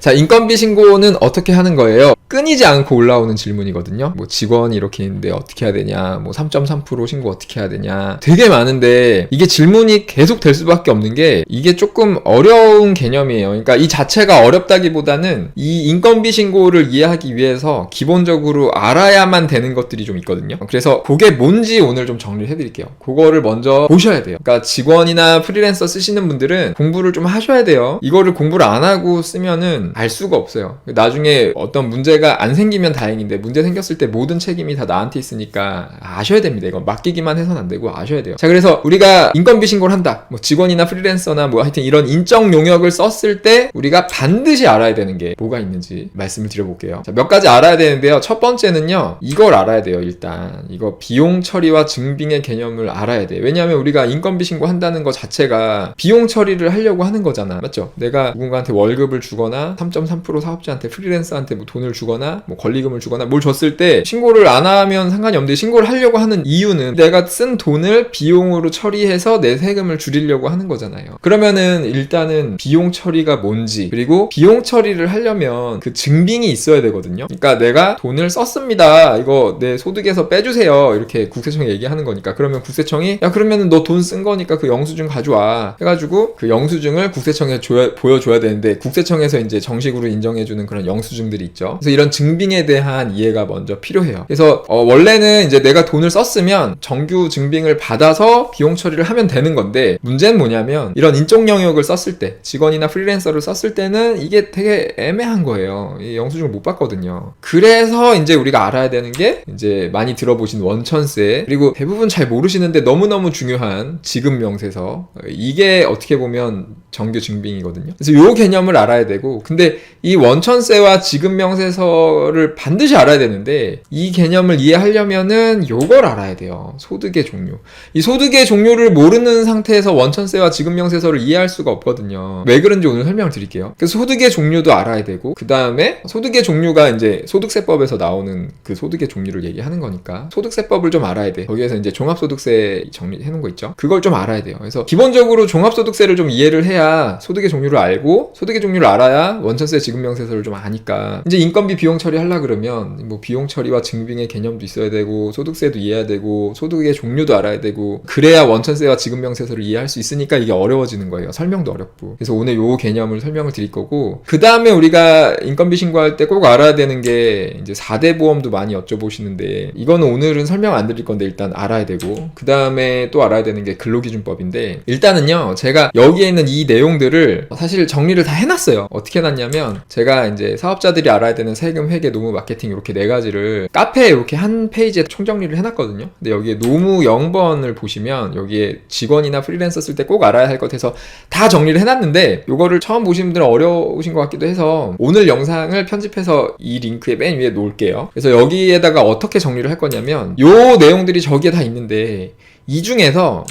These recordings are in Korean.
자, 인건비 신고는 어떻게 하는 거예요? 끊이지 않고 올라오는 질문이거든요. 뭐 직원이 이렇게 있는데 어떻게 해야 되냐, 뭐 3.3% 신고 어떻게 해야 되냐, 되게 많은데 이게 질문이 계속 될 수밖에 없는 게 이게 조금 어려운 개념이에요. 그러니까 이 자체가 어렵다기보다는 이 인건비 신고를 이해하기 위해서 기본적으로 알아야만 되는 것들이 좀 있거든요. 그래서 그게 뭔지 오늘 좀 정리를 해드릴게요. 그거를 먼저 보셔야 돼요. 그러니까 직원이나 프리랜서 쓰시는 분들은 공부를 좀 하셔야 돼요. 이거를 공부를 안 하고 쓰면은 알 수가 없어요. 나중에 어떤 문제가 안 생기면 다행인데 문제 생겼을 때 모든 책임이 다 나한테 있으니까 아셔야 됩니다. 이건 맡기기만 해서는 안 되고 아셔야 돼요. 자, 그래서 우리가 인건비 신고를 한다. 뭐 직원이나 프리랜서나 뭐 하여튼 이런 인적 용역을 썼을 때 우리가 반드시 알아야 되는 게 뭐가 있는지 말씀을 드려볼게요. 자, 몇 가지 알아야 되는데요. 첫 번째는요, 이걸 알아야 돼요. 일단 이거 비용 처리와 증빙의 개념을 알아야 돼요. 왜냐하면 우리가 인건비 신고한다는 것 자체가 비용 처리를 하려고 하는 거잖아. 맞죠? 내가 누군가한테 월급을 주거나 3.3% 사업자한테 프리랜서한테 뭐 돈을 주거나 뭐 권리금을 주거나 뭘 줬을 때 신고를 안 하면 상관이 없는데, 신고를 하려고 하는 이유는 내가 쓴 돈을 비용으로 처리해서 내 세금을 줄이려고 하는 거잖아요. 그러면은 일단은 비용 처리가 뭔지, 그리고 비용 처리를 하려면 그 증빙이 있어야 되거든요. 그러니까 내가 돈을 썼습니다, 이거 내 소득에서 빼주세요, 이렇게 국세청에 얘기하는 거니까. 그러면 국세청이 야, 그러면은 너 돈 쓴 거니까 그 영수증 가져와 해가지고 그 영수증을 국세청에 보여줘야 되는데, 국세청에서 이제 정식으로 인정해주는 그런 영수증들이 있죠. 그래서 이런 증빙에 대한 이해가 먼저 필요해요. 그래서 원래는 이제 내가 돈을 썼으면 정규 증빙을 받아서 비용 처리를 하면 되는 건데, 문제는 뭐냐면 이런 인적 영역을 썼을 때, 직원이나 프리랜서를 썼을 때는 이게 되게 애매한 거예요. 이 영수증을 못 받거든요. 그래서 이제 우리가 알아야 되는 게 이제 많이 들어보신 원천세, 그리고 대부분 잘 모르시는데 너무너무 중요한 지급명세서, 이게 어떻게 보면 정규 증빙이거든요. 그래서 요 개념을 알아야 되고, 근데 이 원천세와 지급명세서를 반드시 알아야 되는데, 이 개념을 이해하려면은 요걸 알아야 돼요. 소득의 종류. 이 소득의 종류를 모르는 상태에서 원천세와 지급명세서를 이해할 수가 없거든요. 왜 그런지 오늘 설명을 드릴게요. 그래서 소득의 종류도 알아야 되고, 그 다음에 소득의 종류가 이제 소득세법에서 나오는 그 소득의 종류를 얘기하는 거니까 소득세법을 좀 알아야 돼. 거기에서 이제 종합소득세 정리해 놓은 거 있죠. 그걸 좀 알아야 돼요. 그래서 기본적으로 종합소득세를 좀 이해를 해야 소득의 종류를 알고, 소득의 종류를 알아야 원천세 지급명세서를 좀 아니까, 이제 인건비 비용 처리 하려 그러면 뭐 비용 처리와 증빙의 개념도 있어야 되고, 소득세도 이해해야 되고, 소득의 종류도 알아야 되고, 그래야 원천세와 지급명세서를 이해할 수 있으니까 이게 어려워지는 거예요. 설명도 어렵고. 그래서 오늘 요 개념을 설명을 드릴 거고, 그 다음에 우리가 인건비 신고할 때 꼭 알아야 되는 게 이제 4대 보험도 많이 여쭤보시는데, 이거는 오늘은 설명 안 드릴 건데 일단 알아야 되고, 그 다음에 또 알아야 되는 게 근로기준법인데, 일단은요, 제가 여기에 있는 이 내용들을 사실 정리를 다 해놨어요. 어떻게 해놨냐면, 제가 이제 사업자들이 알아야 되는 세금, 회계, 노무, 마케팅 이렇게 4가지를 카페에 이렇게 한 페이지에 총정리를 해놨거든요. 근데 여기에 노무 0번을 보시면 여기에 직원이나 프리랜서 쓸 때 꼭 알아야 할 것 해서 다 정리를 해놨는데, 요거를 처음 보신 분들은 어려우신 것 같기도 해서 오늘 영상을 편집해서 이 링크에 맨 위에 놓을게요. 그래서 여기에다가 어떻게 정리를 할 거냐면, 요 내용들이 저기에 다 있는데, 이 중에서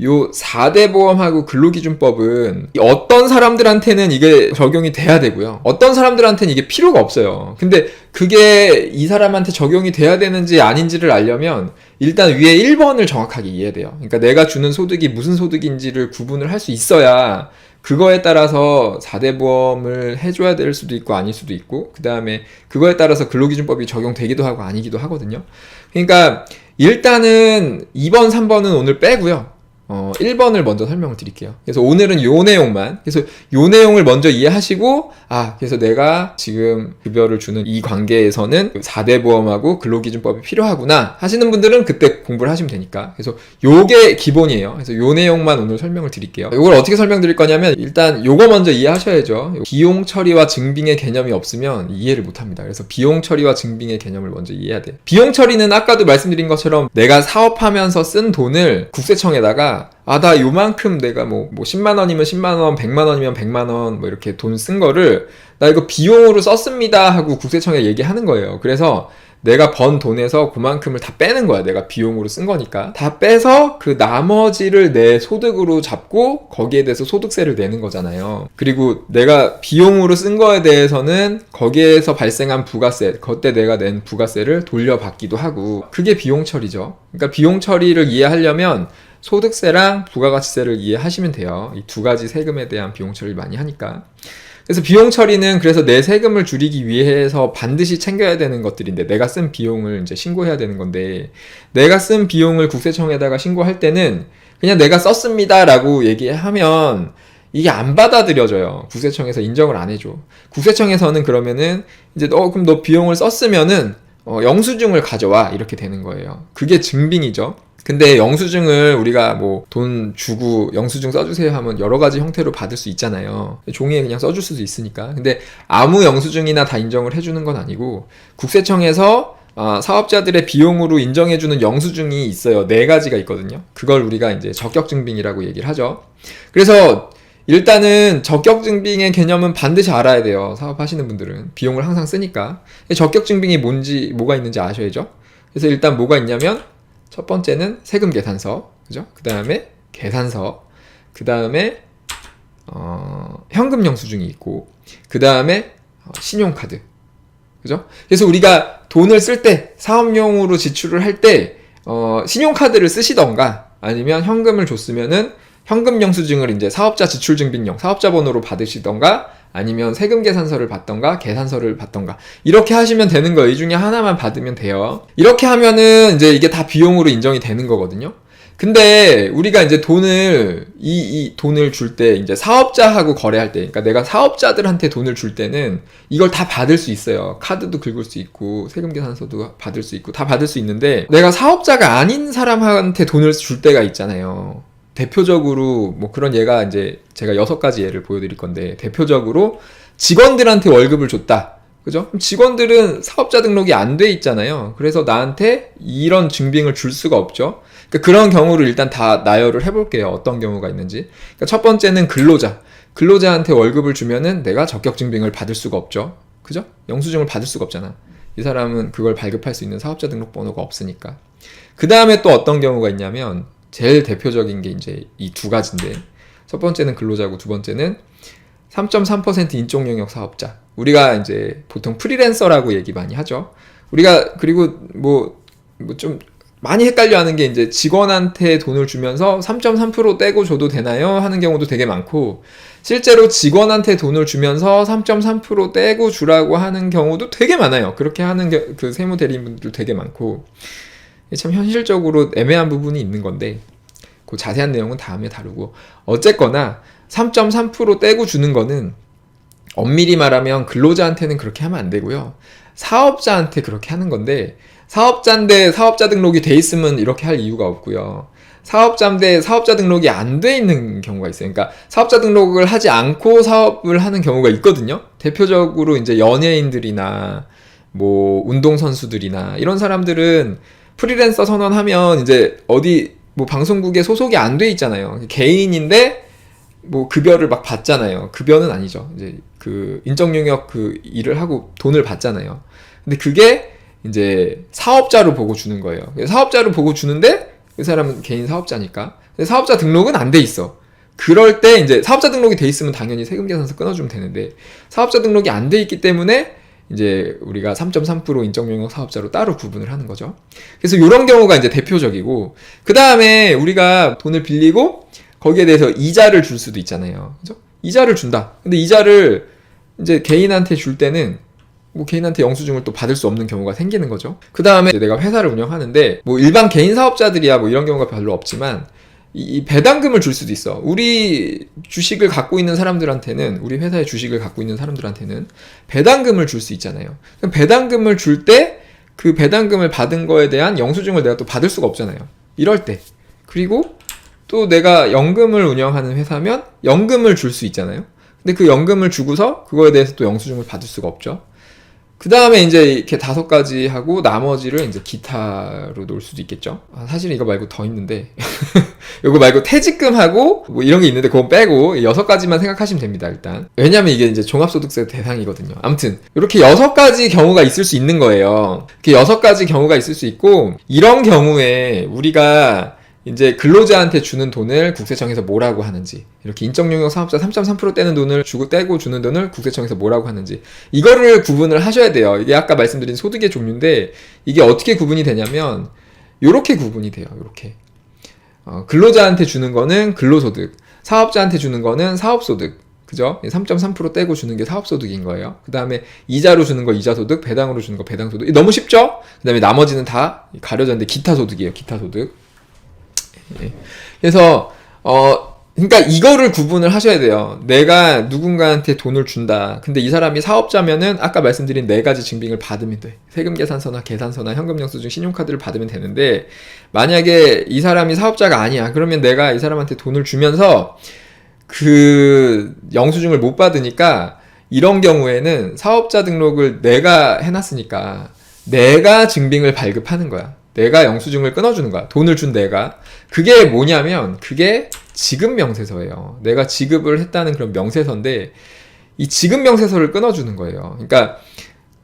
요 4대 보험하고 근로기준법은 어떤 사람들한테는 이게 적용이 돼야 되고요, 어떤 사람들한테는 이게 필요가 없어요. 근데 그게 이 사람한테 적용이 돼야 되는지 아닌지를 알려면 일단 위에 1번을 정확하게 이해해야 돼요. 그러니까 내가 주는 소득이 무슨 소득인지를 구분을 할 수 있어야 그거에 따라서 4대 보험을 해줘야 될 수도 있고 아닐 수도 있고, 그 다음에 그거에 따라서 근로기준법이 적용되기도 하고 아니기도 하거든요. 그러니까 일단은 2번, 3번은 오늘 빼고요, 1번을 먼저 설명을 드릴게요. 그래서 오늘은 요 내용만, 그래서 요 내용을 먼저 이해하시고, 그래서 내가 지금 급여를 주는 이 관계에서는 4대 보험하고 근로기준법이 필요하구나 하시는 분들은 그때 공부를 하시면 되니까. 그래서 요게 기본이에요. 그래서 요 내용만 오늘 설명을 드릴게요. 요걸 어떻게 설명드릴 거냐면, 일단 요거 먼저 이해하셔야죠. 비용 처리와 증빙의 개념이 없으면 이해를 못 합니다. 그래서 비용 처리와 증빙의 개념을 먼저 이해해야 돼요. 비용 처리는 아까도 말씀드린 것처럼 내가 사업하면서 쓴 돈을 국세청에다가 나 요만큼 내가 뭐 10만원이면 10만원, 100만원이면 100만원 뭐 이렇게 돈 쓴 거를 나 이거 비용으로 썼습니다 하고 국세청에 얘기하는 거예요. 그래서 내가 번 돈에서 그만큼을 다 빼는 거야. 내가 비용으로 쓴 거니까. 다 빼서 그 나머지를 내 소득으로 잡고 거기에 대해서 소득세를 내는 거잖아요. 그리고 내가 비용으로 쓴 거에 대해서는 거기에서 발생한 부가세, 그때 내가 낸 부가세를 돌려받기도 하고, 그게 비용 처리죠. 그러니까 비용 처리를 이해하려면 소득세랑 부가가치세를 이해하시면 돼요. 이 2가지 세금에 대한 비용 처리를 많이 하니까. 그래서 비용 처리는 그래서 내 세금을 줄이기 위해서 반드시 챙겨야 되는 것들인데, 내가 쓴 비용을 이제 신고해야 되는 건데, 내가 쓴 비용을 국세청에다가 신고할 때는 그냥 내가 썼습니다 라고 얘기하면 이게 안 받아들여져요. 국세청에서 인정을 안 해줘. 국세청에서는 그러면은 이제 그럼 너 비용을 썼으면은 영수증을 가져와, 이렇게 되는 거예요. 그게 증빙이죠. 근데 영수증을 우리가 뭐 돈 주고 영수증 써주세요 하면 여러 가지 형태로 받을 수 있잖아요. 종이에 그냥 써줄 수도 있으니까. 근데 아무 영수증이나 다 인정을 해주는 건 아니고, 국세청에서 사업자들의 비용으로 인정해주는 영수증이 있어요. 4가지가 있거든요. 그걸 우리가 이제 적격증빙이라고 얘기를 하죠. 그래서 일단은 적격증빙의 개념은 반드시 알아야 돼요. 사업하시는 분들은 비용을 항상 쓰니까. 적격증빙이 뭐가 있는지 아셔야죠. 그래서 일단 뭐가 있냐면, 첫 번째는 세금 계산서, 그죠? 그 다음에 계산서, 그 다음에 현금 영수증이 있고, 그 다음에 신용카드, 그죠? 그래서 우리가 돈을 쓸 때, 사업용으로 지출을 할 때 신용카드를 쓰시던가, 아니면 현금을 줬으면은 현금 영수증을 이제 사업자 지출증빙용, 사업자 번호로 받으시던가, 아니면 세금 계산서를 받던가 계산서를 받던가, 이렇게 하시면 되는 거예요. 이 중에 하나만 받으면 돼요. 이렇게 하면은 이제 이게 다 비용으로 인정이 되는 거거든요. 근데 우리가 이제 이 돈을 줄 때, 이제 사업자하고 거래할 때, 그러니까 내가 사업자들한테 돈을 줄 때는 이걸 다 받을 수 있어요. 카드도 긁을 수 있고, 세금 계산서도 받을 수 있고, 다 받을 수 있는데, 내가 사업자가 아닌 사람한테 돈을 줄 때가 있잖아요. 대표적으로 뭐 그런 예가 이제 제가 6가지 예를 보여드릴 건데, 대표적으로 직원들한테 월급을 줬다. 그죠? 그럼 직원들은 사업자 등록이 안 돼 있잖아요. 그래서 나한테 이런 증빙을 줄 수가 없죠. 그러니까 그런 경우를 일단 다 나열을 해볼게요. 어떤 경우가 있는지. 그러니까 첫 번째는 근로자한테 월급을 주면은 내가 적격증빙을 받을 수가 없죠. 그죠? 영수증을 받을 수가 없잖아. 이 사람은 그걸 발급할 수 있는 사업자 등록번호가 없으니까. 그 다음에 또 어떤 경우가 있냐면, 제일 대표적인 게 이제 이 2가지인데, 첫 번째는 근로자고, 두 번째는 3.3% 인적 영역 사업자. 우리가 이제 보통 프리랜서라고 얘기 많이 하죠. 우리가 그리고 뭐 좀 많이 헷갈려 하는 게, 이제 직원한테 돈을 주면서 3.3% 떼고 줘도 되나요? 하는 경우도 되게 많고, 실제로 직원한테 돈을 주면서 3.3% 떼고 주라고 하는 경우도 되게 많아요. 그렇게 하는 그 세무 대리인분들 되게 많고, 참 현실적으로 애매한 부분이 있는 건데, 그 자세한 내용은 다음에 다루고, 어쨌거나 3.3% 떼고 주는 거는 엄밀히 말하면 근로자한테는 그렇게 하면 안 되고요. 사업자한테 그렇게 하는 건데, 사업자인데 사업자 등록이 돼 있으면 이렇게 할 이유가 없고요. 사업자인데 사업자 등록이 안 돼 있는 경우가 있어요. 그러니까 사업자 등록을 하지 않고 사업을 하는 경우가 있거든요. 대표적으로 이제 연예인들이나 뭐 운동선수들이나 이런 사람들은 프리랜서 선언하면 이제 어디 뭐 방송국에 소속이 안 돼 있잖아요. 개인인데 뭐 급여를 막 받잖아요. 급여는 아니죠. 이제 그 인적 영역 그 일을 하고 돈을 받잖아요. 근데 그게 이제 사업자로 보고 주는 거예요. 사업자로 보고 주는데 그 사람은 개인 사업자니까. 근데 사업자 등록은 안 돼 있어. 그럴 때 이제 사업자 등록이 돼 있으면 당연히 세금 계산서 끊어주면 되는데, 사업자 등록이 안 돼 있기 때문에 이제 우리가 3.3% 인적 영역 사업자로 따로 구분을 하는 거죠. 그래서 이런 경우가 이제 대표적이고, 그 다음에 우리가 돈을 빌리고 거기에 대해서 이자를 줄 수도 있잖아요. 그죠? 이자를 준다. 근데 이자를 이제 개인한테 줄 때는 뭐 개인한테 영수증을 또 받을 수 없는 경우가 생기는 거죠. 그 다음에 내가 회사를 운영하는데, 뭐 일반 개인 사업자들이야 뭐 이런 경우가 별로 없지만, 이 배당금을 줄 수도 있어. 우리 주식을 갖고 있는 사람들한테는, 우리 회사의 주식을 갖고 있는 사람들한테는 배당금을 줄 수 있잖아요. 그럼 배당금을 줄 때 그 배당금을 받은 거에 대한 영수증을 내가 또 받을 수가 없잖아요. 이럴 때. 그리고 또 내가 연금을 운영하는 회사면 연금을 줄 수 있잖아요. 근데 그 연금을 주고서 그거에 대해서 또 영수증을 받을 수가 없죠. 그 다음에 이제 이렇게 5가지 하고 나머지를 이제 기타로 놓을 수도 있겠죠. 사실 이거 말고 더 있는데 이거 말고 퇴직금하고 뭐 이런 게 있는데 그건 빼고 6가지만 생각하시면 됩니다. 일단 왜냐면 이게 이제 종합소득세 대상이거든요. 아무튼 이렇게 6가지 경우가 있을 수 있는 거예요. 이렇게 6가지 경우가 있을 수 있고, 이런 경우에 우리가 이제 근로자한테 주는 돈을 국세청에서 뭐라고 하는지, 이렇게 인적영역 사업자 3.3% 떼는 돈을 떼고 주는 돈을 국세청에서 뭐라고 하는지, 이거를 구분을 하셔야 돼요. 이게 아까 말씀드린 소득의 종류인데, 이게 어떻게 구분이 되냐면 요렇게 구분이 돼요. 요렇게 근로자한테 주는 거는 근로소득, 사업자한테 주는 거는 사업소득, 그죠? 3.3% 떼고 주는 게 사업소득인 거예요. 그 다음에 이자로 주는 거 이자소득, 배당으로 주는 거 배당소득. 너무 쉽죠? 그 다음에 나머지는 다 가려졌는데 기타소득이에요. 기타소득. 예. 그래서 그러니까 이거를 구분을 하셔야 돼요. 내가 누군가한테 돈을 준다. 근데 이 사람이 사업자면은 아까 말씀드린 4가지 증빙을 받으면 돼. 세금 계산서나 계산서나 현금 영수증, 신용카드를 받으면 되는데 만약에 이 사람이 사업자가 아니야. 그러면 내가 이 사람한테 돈을 주면서 그 영수증을 못 받으니까 이런 경우에는 사업자 등록을 내가 해놨으니까 내가 증빙을 발급하는 거야. 내가 영수증을 끊어주는 거야. 돈을 준 내가. 그게 뭐냐면 그게 지급명세서예요. 내가 지급을 했다는 그런 명세서인데 이 지급명세서를 끊어주는 거예요. 그러니까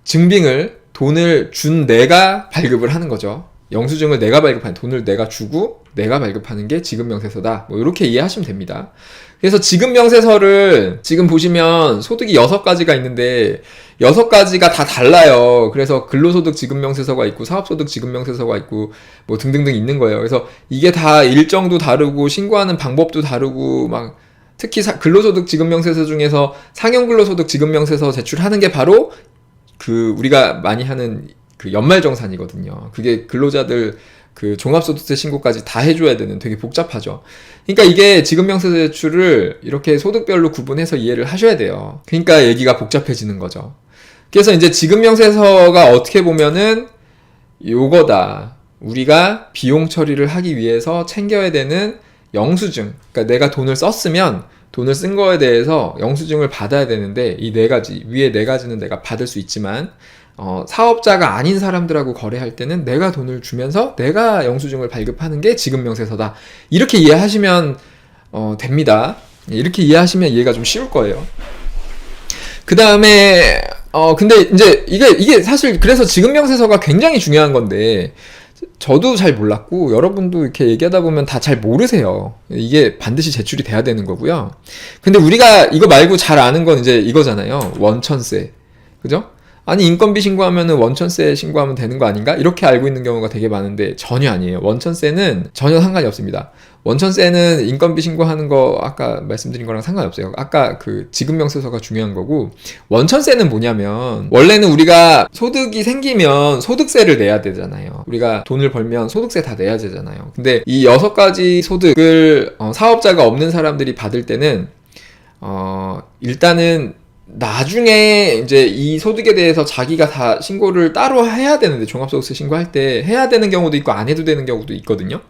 증빙을 돈을 준 내가 발급을 하는 거죠. 영수증을 내가 발급하는, 돈을 내가 주고 내가 발급하는 게 지급명세서다. 뭐 이렇게 이해하시면 됩니다. 그래서 지급명세서를 지금 보시면 소득이 6가지가 있는데 6가지가 다 달라요. 그래서 근로소득 지급명세서가 있고 사업소득 지급명세서가 있고 뭐 등등등 있는 거예요. 그래서 이게 다 일정도 다르고 신고하는 방법도 다르고 막 특히 근로소득 지급명세서 중에서 상여근로소득 지급명세서 제출하는 게 바로 그 우리가 많이 하는 그 연말정산이거든요. 그게 근로자들 그 종합소득세 신고까지 다 해줘야 되는 되게 복잡하죠. 그러니까 이게 지급명세서 제출을 이렇게 소득별로 구분해서 이해를 하셔야 돼요. 그러니까 얘기가 복잡해지는 거죠. 그래서 이제 지급명세서가 어떻게 보면은 요거다. 우리가 비용 처리를 하기 위해서 챙겨야 되는 영수증. 그러니까 내가 돈을 썼으면 돈을 쓴 거에 대해서 영수증을 받아야 되는데 이 4가지, 위에 4가지는 내가 받을 수 있지만 사업자가 아닌 사람들하고 거래할 때는 내가 돈을 주면서 내가 영수증을 발급하는 게 지급명세서다. 이렇게 이해하시면 됩니다. 이렇게 이해하시면 이해가 좀 쉬울 거예요. 그 다음에 근데 이제 이게 사실 그래서 지급명세서가 굉장히 중요한 건데 저도 잘 몰랐고 여러분도 이렇게 얘기하다 보면 다 잘 모르세요. 이게 반드시 제출이 돼야 되는 거고요. 근데 우리가 이거 말고 잘 아는 건 이제 이거잖아요. 원천세. 그죠? 아니 인건비 신고하면은 원천세 신고하면 되는 거 아닌가? 이렇게 알고 있는 경우가 되게 많은데 전혀 아니에요. 원천세는 전혀 상관이 없습니다. 원천세는 인건비 신고하는 거 아까 말씀드린 거랑 상관이 없어요. 아까 그 지급명세서가 중요한 거고 원천세는 뭐냐면 원래는 우리가 소득이 생기면 소득세를 내야 되잖아요. 우리가 돈을 벌면 소득세 다 내야 되잖아요. 근데 이 6가지 소득을 사업자가 없는 사람들이 받을 때는 일단은 나중에 이제 이 소득에 대해서 자기가 다 신고를 따로 해야 되는데 종합소득세 신고할 때 해야 되는 경우도 있고 안 해도 되는 경우도 있거든요.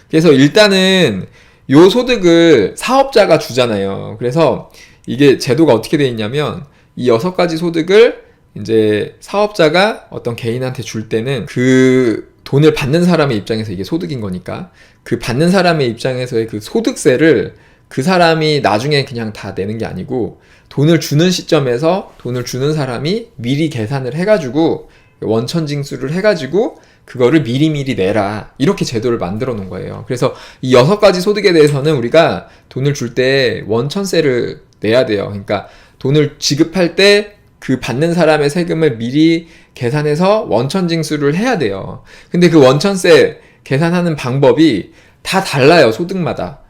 그래서 일단은 요 소득을 사업자가 주잖아요. 그래서 이게 제도가 어떻게 되어 있냐면 이 6가지 소득을 이제 사업자가 어떤 개인한테 줄 때는 그 돈을 받는 사람의 입장에서 이게 소득인 거니까 그 받는 사람의 입장에서의 그 소득세를 그 사람이 나중에 그냥 다 내는 게 아니고 돈을 주는 시점에서 돈을 주는 사람이 미리 계산을 해가지고 원천징수를 해가지고 그거를 미리미리 내라 이렇게 제도를 만들어 놓은 거예요. 그래서 이 6가지 소득에 대해서는 우리가 돈을 줄 때 원천세를 내야 돼요. 그러니까 돈을 지급할 때 그 받는 사람의 세금을 미리 계산해서 원천징수를 해야 돼요. 근데 그 원천세 계산하는 방법이 다 달라요. 소득마다.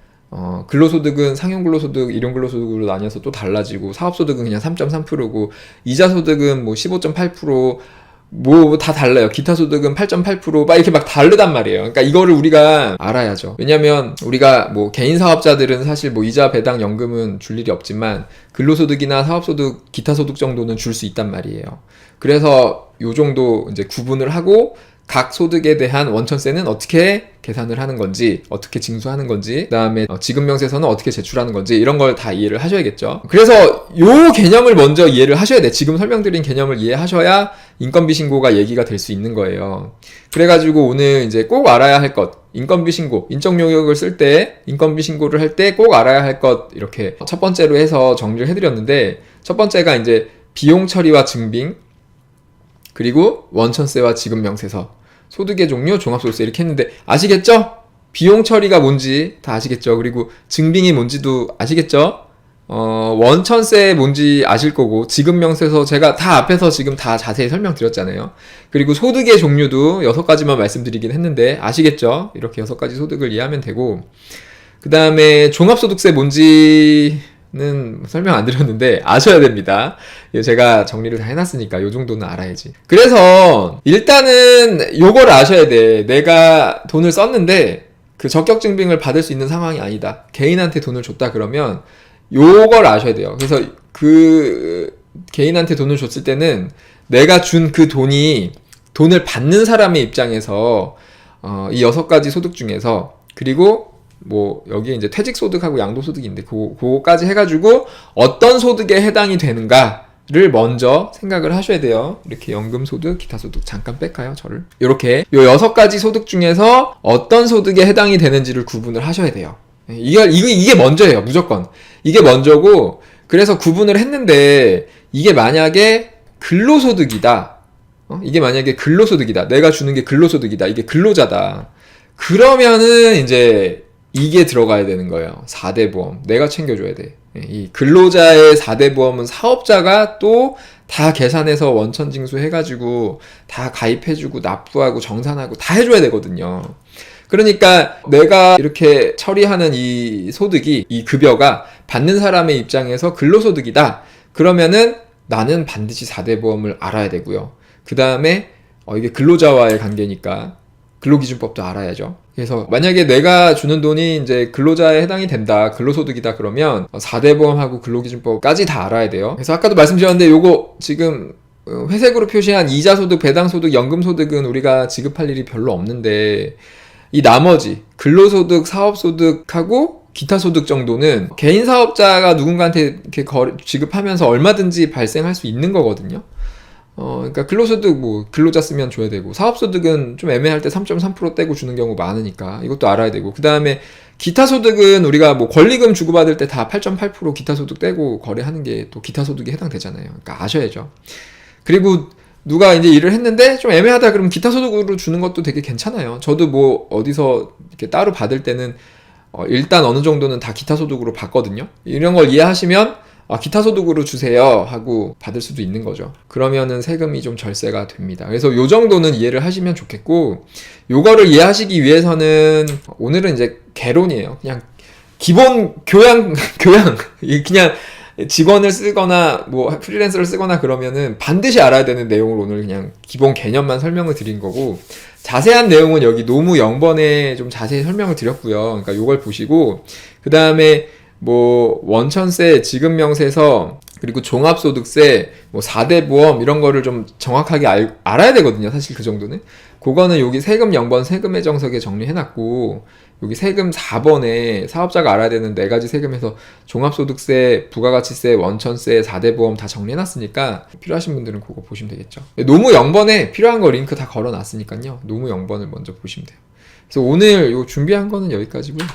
근로소득은 상용근로소득, 일용근로소득으로 나뉘어서 또 달라지고 사업소득은 그냥 3.3%고 이자소득은 뭐 15.8% 뭐 다 달라요. 기타소득은 8.8% 막 이렇게 막 다르단 말이에요. 그러니까 이거를 우리가 알아야죠. 왜냐면 우리가 뭐 개인 사업자들은 사실 뭐 이자, 배당, 연금은 줄 일이 없지만 근로소득이나 사업소득, 기타소득 정도는 줄 수 있단 말이에요. 그래서 요 정도 이제 구분을 하고 각 소득에 대한 원천세는 어떻게 계산을 하는 건지, 어떻게 징수하는 건지, 그 다음에 지급명세서는 어떻게 제출하는 건지 이런 걸 다 이해를 하셔야겠죠. 그래서 요 개념을 먼저 이해를 하셔야 돼. 지금 설명드린 개념을 이해하셔야 인건비 신고가 얘기가 될 수 있는 거예요. 그래가지고 오늘 이제 꼭 알아야 할 것, 인건비 신고, 인적용역을 쓸 때, 인건비 신고를 할 때 꼭 알아야 할 것 이렇게 첫 번째로 해서 정리를 해드렸는데 첫 번째가 이제 비용 처리와 증빙, 그리고 원천세와 지급명세서, 소득의 종류, 종합소득세 이렇게 했는데 아시겠죠? 비용 처리가 뭔지 다 아시겠죠? 그리고 증빙이 뭔지도 아시겠죠? 원천세 뭔지 아실 거고 지급명세서 제가 다 앞에서 지금 다 자세히 설명드렸잖아요. 그리고 소득의 종류도 6가지만 말씀드리긴 했는데 아시겠죠? 이렇게 6가지 소득을 이해하면 되고 그 다음에 종합소득세 뭔지는 설명 안 드렸는데 아셔야 됩니다. 제가 정리를 다 해놨으니까 요 정도는 알아야지. 그래서 일단은 요걸 아셔야 돼. 내가 돈을 썼는데 그 적격 증빙을 받을 수 있는 상황이 아니다. 개인한테 돈을 줬다 그러면 요걸 아셔야 돼요. 그래서 그 개인한테 돈을 줬을 때는 내가 준 그 돈이 돈을 받는 사람의 입장에서 이 6가지 소득 중에서, 그리고 뭐 여기에 이제 퇴직소득하고 양도소득인데 그거까지 해가지고 어떤 소득에 해당이 되는가를 먼저 생각을 하셔야 돼요. 이렇게 연금소득, 기타소득 잠깐 뺄까요? 저를 이렇게 요 6가지 소득 중에서 어떤 소득에 해당이 되는지를 구분을 하셔야 돼요. 이게 먼저예요. 무조건 이게 먼저고, 그래서 구분을 했는데 이게 만약에 근로소득이다, 이게 만약에 근로소득이다, 내가 주는 게 근로소득이다, 이게 근로자다, 그러면은 이제 이게 들어가야 되는 거예요. 4대 보험. 내가 챙겨줘야 돼. 이 근로자의 4대 보험은 사업자가 또 다 계산해서 원천징수 해가지고 다 가입해주고 납부하고 정산하고 다 해줘야 되거든요. 그러니까 내가 이렇게 처리하는 이 소득이, 이 급여가 받는 사람의 입장에서 근로소득이다. 그러면은 나는 반드시 4대 보험을 알아야 되고요. 그 다음에 이게 근로자와의 관계니까 근로기준법도 알아야죠. 그래서 만약에 내가 주는 돈이 이제 근로자에 해당이 된다, 근로소득이다 그러면 4대 보험하고 근로기준법까지 다 알아야 돼요. 그래서 아까도 말씀드렸는데 요거 지금 회색으로 표시한 이자소득, 배당소득, 연금소득은 우리가 지급할 일이 별로 없는데, 이 나머지 근로소득, 사업소득하고 기타소득 정도는 개인 사업자가 누군가한테 이렇게 지급하면서 얼마든지 발생할 수 있는 거거든요. 그러니까 근로소득 뭐 근로자 쓰면 줘야 되고, 사업소득은 좀 애매할 때 3.3% 떼고 주는 경우 많으니까 이것도 알아야 되고, 그 다음에 기타소득은 우리가 뭐 권리금 주고받을 때 다 8.8% 기타소득 떼고 거래하는 게 또 기타소득에 해당되잖아요. 그러니까 아셔야죠. 그리고 누가 이제 일을 했는데 좀 애매하다 그러면 기타소득으로 주는 것도 되게 괜찮아요. 저도 뭐 어디서 이렇게 따로 받을 때는 일단 어느 정도는 다 기타소득으로 받거든요. 이런 걸 이해하시면 기타소득으로 주세요 하고 받을 수도 있는 거죠. 그러면은 세금이 좀 절세가 됩니다. 그래서 요 정도는 이해를 하시면 좋겠고, 요거를 이해하시기 위해서는 오늘은 이제 개론이에요. 그냥 기본 교양 그냥 직원을 쓰거나 뭐 프리랜서를 쓰거나 그러면은 반드시 알아야 되는 내용을 오늘 그냥 기본 개념만 설명을 드린 거고, 자세한 내용은 여기 노무 0번에 좀 자세히 설명을 드렸고요. 그러니까 요걸 보시고, 그 다음에 뭐 원천세, 지급명세서, 그리고 종합소득세, 뭐 4대 보험 이런 거를 좀 정확하게 알아야 되거든요. 사실 그 정도는. 그거는 여기 세금 0번 세금의 정석에 정리해놨고, 여기 세금 4번에 사업자가 알아야 되는 4가지 세금에서 종합소득세, 부가가치세, 원천세, 4대 보험 다 정리해놨으니까 필요하신 분들은 그거 보시면 되겠죠. 노무 0번에 필요한 거 링크 다 걸어놨으니까요. 노무 0번을 먼저 보시면 돼요. 그래서 오늘 요 준비한 거는 여기까지고요.